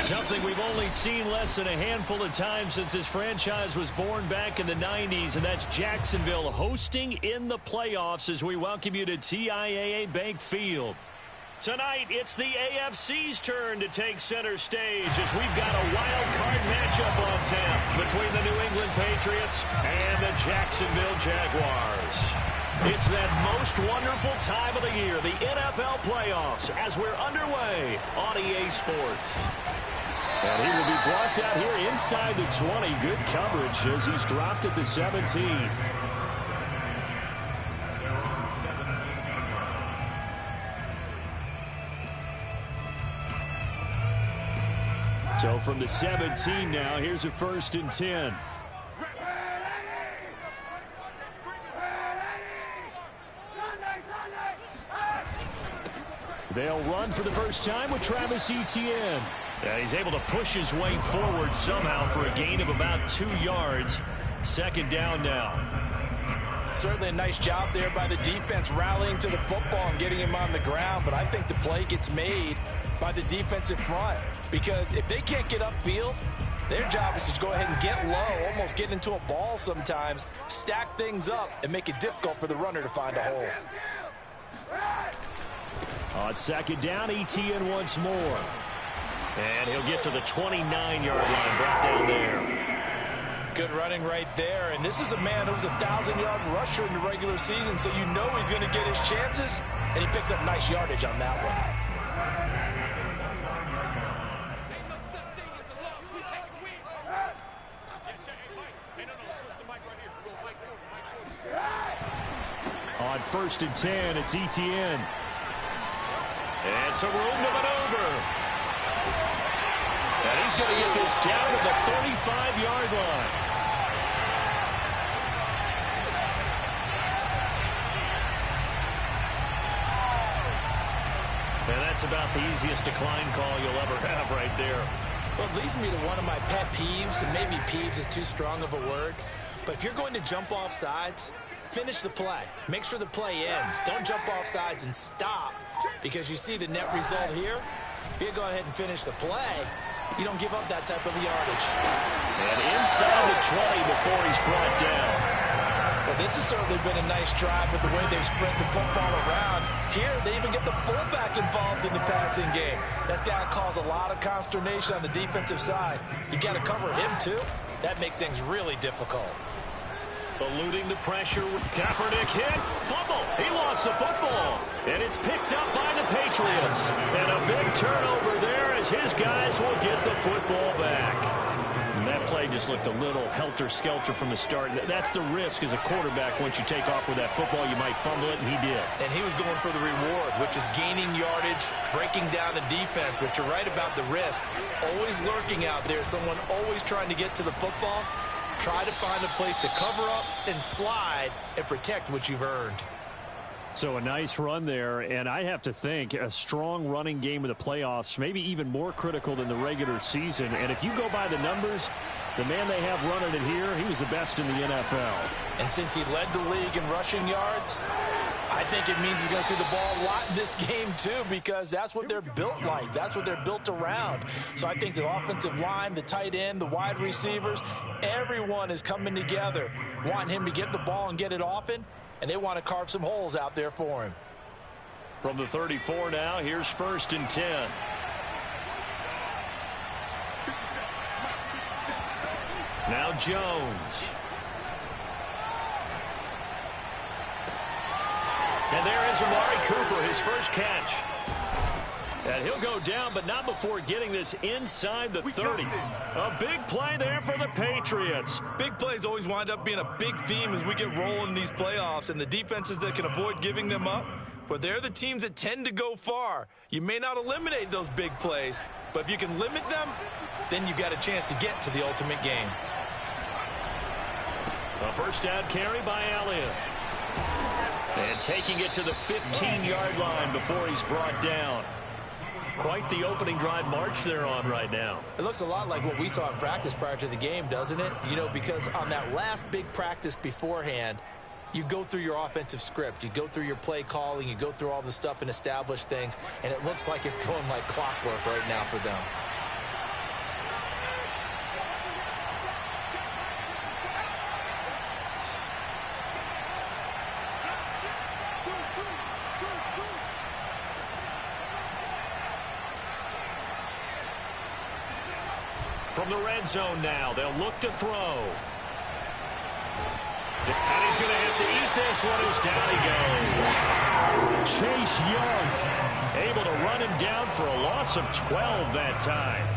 Something we've only seen less than a handful of times since this franchise was born back in the 90s, and that's Jacksonville hosting in the playoffs as we welcome you to TIAA Bank Field. Tonight, it's the AFC's turn to take center stage as we've got a wild card matchup on tap between the New England Patriots and the Jacksonville Jaguars. It's that most wonderful time of the year, the NFL playoffs, as we're underway on EA Sports. And he will be blocked out here inside the 20. Good coverage as he's dropped at the 17. So from the 17 now, here's a 1st and 10. They'll run for the first time with Travis Etienne. He's able to push his way forward somehow for a gain of about 2 yards. 2nd down now. Certainly a nice job there by the defense rallying to the football and getting him on the ground. But I think the play gets made by the defensive front. Because if they can't get upfield, their job is to go ahead and get low, almost get into a ball sometimes, stack things up, and make it difficult for the runner to find a hole. On 2nd down, Etienne once more. And he'll get to the 29-yard line, brought down there. Good running right there. And this is a man who was a 1,000-yard rusher in the regular season, so you know he's going to get his chances, and he picks up nice yardage on that one. On 1st and 10, it's Etienne. And some room to maneuver. And he's going to get this down to the 35-yard line. And that's about the easiest decline call you'll ever have right there. Well, it leads me to one of my pet peeves, and maybe peeves is too strong of a word. But if you're going to jump off sides, finish the play. Make sure the play ends. Don't jump off sides and stop, because you see the net result here. If you go ahead and finish the play, you don't give up that type of yardage. And inside the 20 before he's brought down. Well, this has certainly been a nice drive with the way they've spread the football around. Here, they even get the fullback involved in the passing game. That's got to cause a lot of consternation on the defensive side. You got to cover him, too. That makes things really difficult. Eluding the pressure. Kaepernick hit. Fumble. He lost the football. And it's picked up by the Patriots. And a big turnover there as his guys will get the football back. And that play just looked a little helter-skelter from the start. That's the risk as a quarterback. Once you take off with that football, you might fumble it, and he did. And he was going for the reward, which is gaining yardage, breaking down the defense. But you're right about the risk. Always lurking out there. Someone always trying to get to the football. Try to find a place to cover up and slide and protect what you've earned. So a nice run there, and I have to think a strong running game of the playoffs, maybe even more critical than the regular season. And if you go by the numbers, the man they have running it here, he was the best in the NFL. And since he led the league in rushing yards, I think it means he's going to see the ball a lot in this game, too, because that's what they're built like. That's what they're built around. So I think the offensive line, the tight end, the wide receivers, everyone is coming together, wanting him to get the ball and get it often, and they want to carve some holes out there for him. From the 34 now, here's 1st and 10. Now Jones. And there is Amari Cooper, his first catch. And he'll go down, but not before getting this inside the 30. A big play there for the Patriots. Big plays always wind up being a big theme as we get rolling in these playoffs, and the defenses that can avoid giving them up, but they're the teams that tend to go far. You may not eliminate those big plays, but if you can limit them, then you've got a chance to get to the ultimate game. A first down carry by Elliott. And taking it to the 15-yard line before he's brought down. Quite the opening drive march they're on right now. It looks a lot like what we saw in practice prior to the game, doesn't it? You know, because on that last big practice beforehand, you go through your offensive script. You go through your play calling. You go through all the stuff and establish things. And it looks like it's going like clockwork right now for them. From the red zone now, they'll look to throw. And he's going to have to eat this one as down he goes. Chase Young able to run him down for a loss of 12 that time.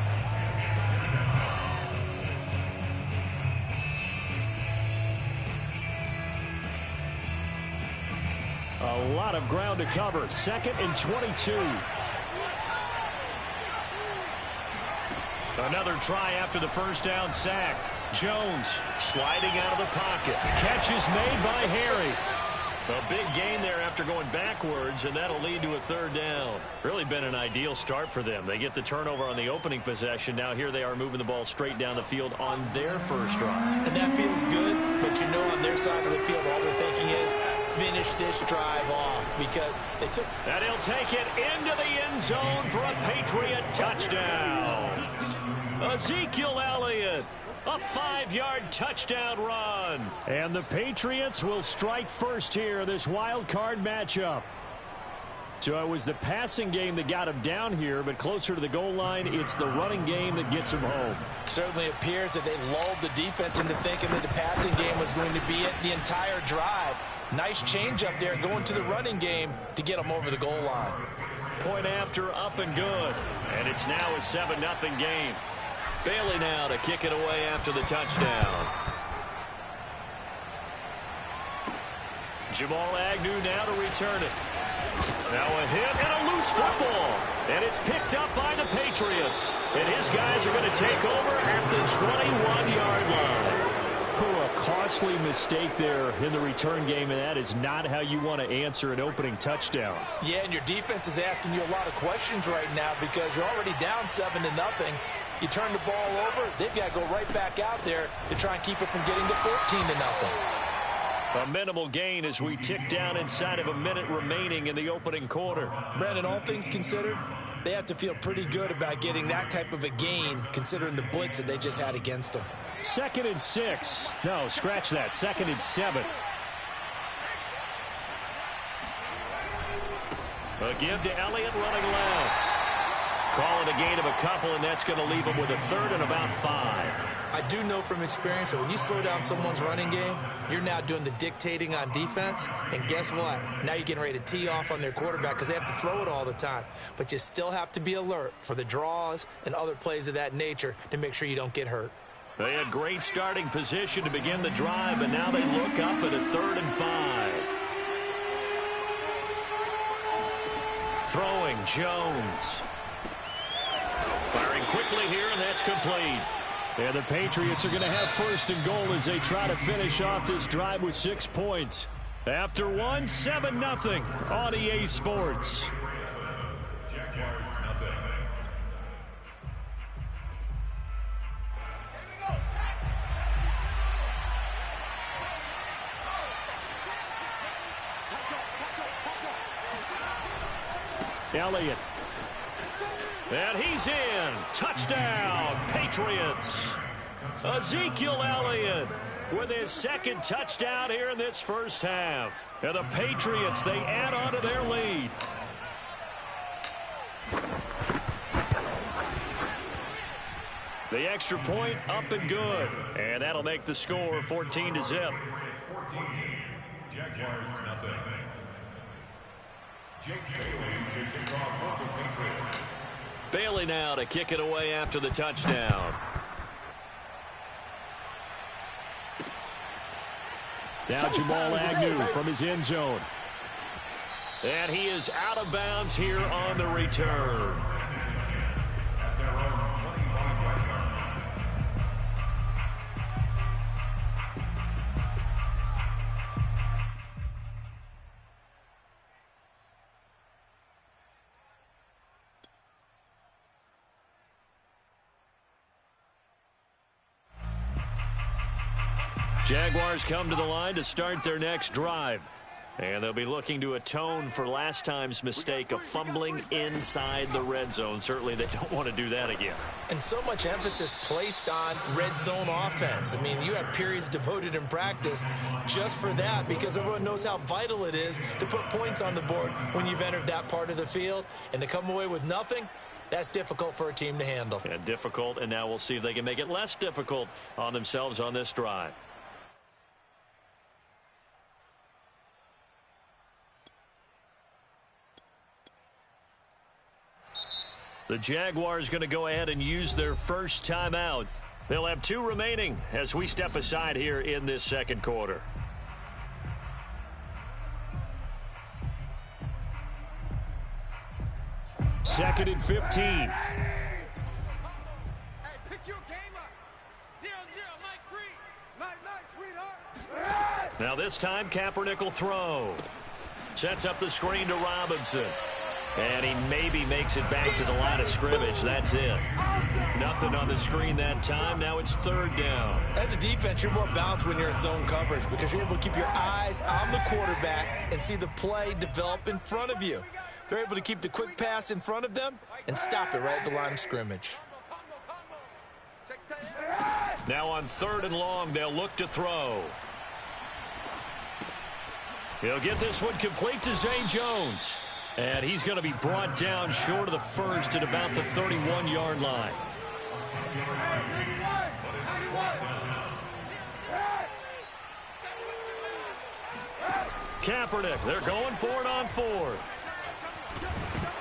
A lot of ground to cover. 2nd and 22. Another try after the first down sack. Jones sliding out of the pocket. Catch is made by Harry. A big gain there after going backwards, and that'll lead to a 3rd down. Really been an ideal start for them. They get the turnover on the opening possession. Now here they are moving the ball straight down the field on their first drive. And that feels good, but you know on their side of the field all they're thinking is finish this drive off because they took. And he'll take it into the end zone for a Patriot touchdown. Ezekiel Elliott. A 5-yard touchdown run. And the Patriots will strike first here, this wild card matchup. So it was the passing game that got him down here, but closer to the goal line, it's the running game that gets him home. Certainly appears that they lulled the defense into thinking that the passing game was going to be it the entire drive. Nice change up there going to the running game to get them over the goal line. Point after, up and good. And it's now a 7-0 game. Bailey now to kick it away after the touchdown. Jamal Agnew now to return it. Now a hit and a loose football. And it's picked up by the Patriots. And his guys are going to take over at the 21-yard line. A costly mistake there in the return game, and that is not how you want to answer an opening touchdown. Yeah, and your defense is asking you a lot of questions right now because you're already down 7-0. You turn the ball over, they've got to go right back out there to try and keep it from getting to 14-0. A minimal gain as we tick down inside of a minute remaining in the opening quarter. Brandon, all things considered, they have to feel pretty good about getting that type of a gain considering the blitz that they just had against them. 2nd and 6. No, scratch that. 2nd and 7. A give to Elliott running left. Call it a gain of a couple, and that's going to leave him with a 3rd and about 5. I do know from experience that when you slow down someone's running game, you're now doing the dictating on defense. And guess what? Now you're getting ready to tee off on their quarterback because they have to throw it all the time. But you still have to be alert for the draws and other plays of that nature to make sure you don't get hurt. They had great starting position to begin the drive, but now they look up at a 3rd and 5. Throwing Jones. Firing quickly here, and that's complete. And the Patriots are going to have 1st and goal as they try to finish off this drive with 6 points. After one, 7-0 on EA Sports. Elliott. And he's in. Touchdown, Patriots. Ezekiel Elliott with his 2nd touchdown here in this first half. And the Patriots, they add on to their lead. The extra point up and good. And that'll make the score 14-0. 14, Jaguars nothing. Jake Bailey to kick off for the Patriots. Bailey now to kick it away after the touchdown. Now Jamal Agnew from his end zone. And he is out of bounds here on the return. At their own 25-yard line. Jaguars come to the line to start their next drive. And they'll be looking to atone for last time's mistake of fumbling inside the red zone. Certainly they don't want to do that again. And so much emphasis placed on red zone offense. I mean, you have periods devoted in practice just for that because everyone knows how vital it is to put points on the board when you've entered that part of the field. And to come away with nothing, That's difficult for a team to handle. And difficult, and now we'll see if they can make it less difficult on themselves on this drive. The Jaguars going to go ahead and use their first timeout. They'll have 2 remaining as we step aside here in this second quarter. Second and 15. Hey, pick your game up. 0-0, Mike Free. Night, sweetheart. Now this time, Kaepernick will throw. Sets up the screen to Robinson. And he maybe makes it back to the line of scrimmage. That's it. Nothing on the screen that time. Now it's 3rd down. As a defense, you're more balanced when you're in zone coverage because you're able to keep your eyes on the quarterback and see the play develop in front of you. They're able to keep the quick pass in front of them and stop it right at the line of scrimmage. Now on 3rd and long, they'll look to throw. He'll get this one complete to Zay Jones. And he's going to be brought down short of the first at about the 31-yard line. Kaepernick, they're going for it on 4th.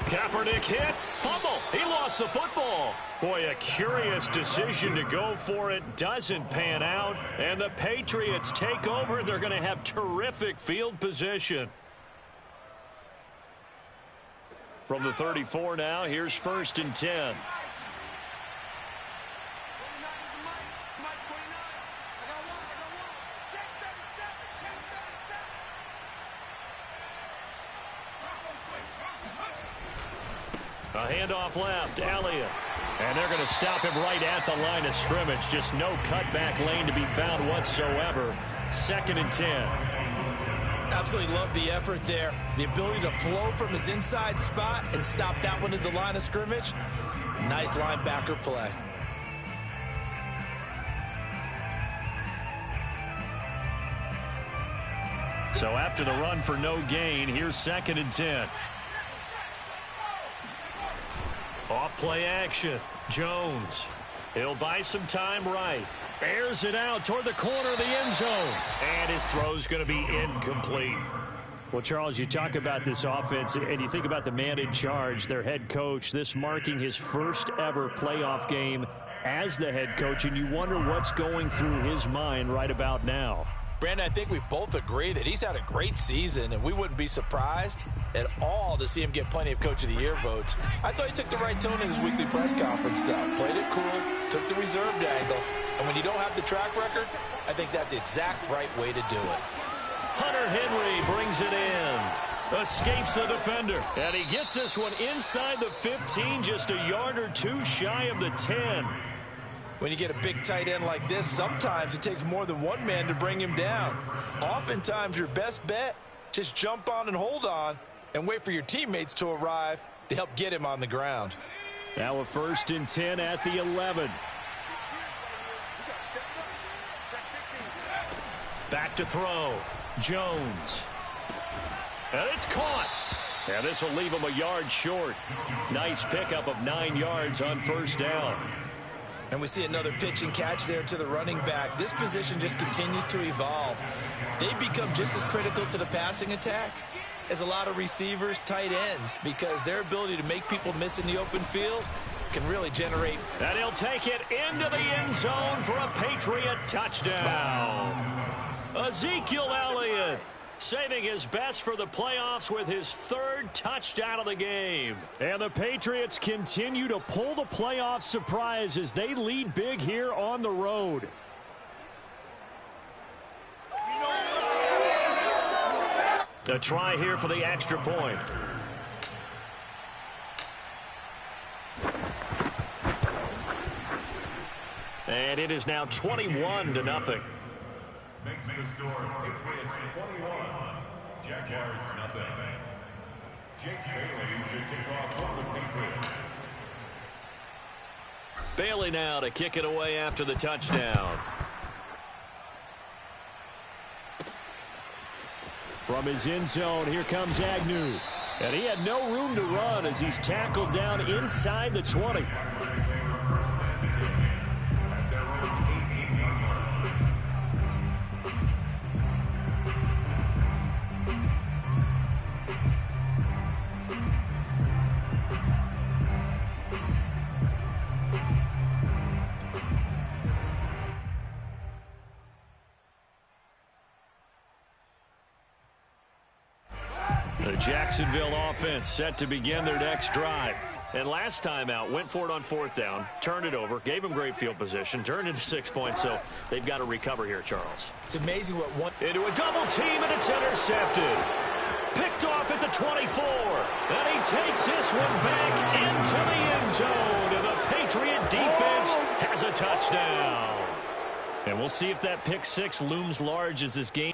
Kaepernick hit, fumble. He lost the football. Boy, a curious decision to go for it. Doesn't pan out. And the Patriots take over. They're going to have terrific field position. From the 34 now, here's 1st and 10. A handoff left, Elliott. And they're going to stop him right at the line of scrimmage. Just no cutback lane to be found whatsoever. 2nd and 10. Absolutely love the effort there. The ability to flow from his inside spot and stop that one at the line of scrimmage. Nice linebacker play. So after the run for no gain, here's 2nd and 10. Off play action. Jones. He'll buy some time right. Airs it out toward the corner of the end zone. And his throw's going to be incomplete. Well, Charles, you talk about this offense, and you think about the man in charge, their head coach, this marking his first ever playoff game as the head coach, and you wonder what's going through his mind right about now. Brandon, I think we both agree that he's had a great season, and we wouldn't be surprised at all to see him get plenty of Coach of the Year votes. I thought he took the right tone in his weekly press conference, though. Played it cool, took the reserved angle, and when you don't have the track record, I think that's the exact right way to do it. Hunter Henry brings it in. Escapes the defender. And he gets this one inside the 15, just a yard or 2 shy of the 10. When you get a big tight end like this, sometimes it takes more than one man to bring him down. Oftentimes, your best bet, just jump on and hold on and wait for your teammates to arrive to help get him on the ground. Now a 1st and 10 at the 11. Back to throw. Jones. And it's caught. And this will leave him a yard short. Nice pickup of 9 yards on 1st down. And we see another pitch and catch there to the running back. This position just continues to evolve. They become just as critical to the passing attack as a lot of receivers, tight ends, because their ability to make people miss in the open field can really generate. And he'll take it into the end zone for a Patriot touchdown. Ezekiel Elliott saving his best for the playoffs with his 3rd touchdown of the game. And the Patriots continue to pull the playoff surprise as they lead big here on the road. A try here for the extra point. And it is now 21-0. Makes the score Patriots 21, Jaguars nothing. Jake Bailey to kick off for the Patriots. Bailey now to kick it away after the touchdown. From his end zone, here comes Agnew. And he had no room to run as he's tackled down inside the 20. The Jacksonville offense set to begin their next drive. And last time out, went for it on 4th down, turned it over, gave them great field position, turned into 6 points, so they've got to recover here, Charles. It's amazing what one... Into a double team, and it's intercepted. Picked off at the 24. And he takes this one back into the end zone. And the Patriot defense has a touchdown. And we'll see if that pick 6 looms large as this game...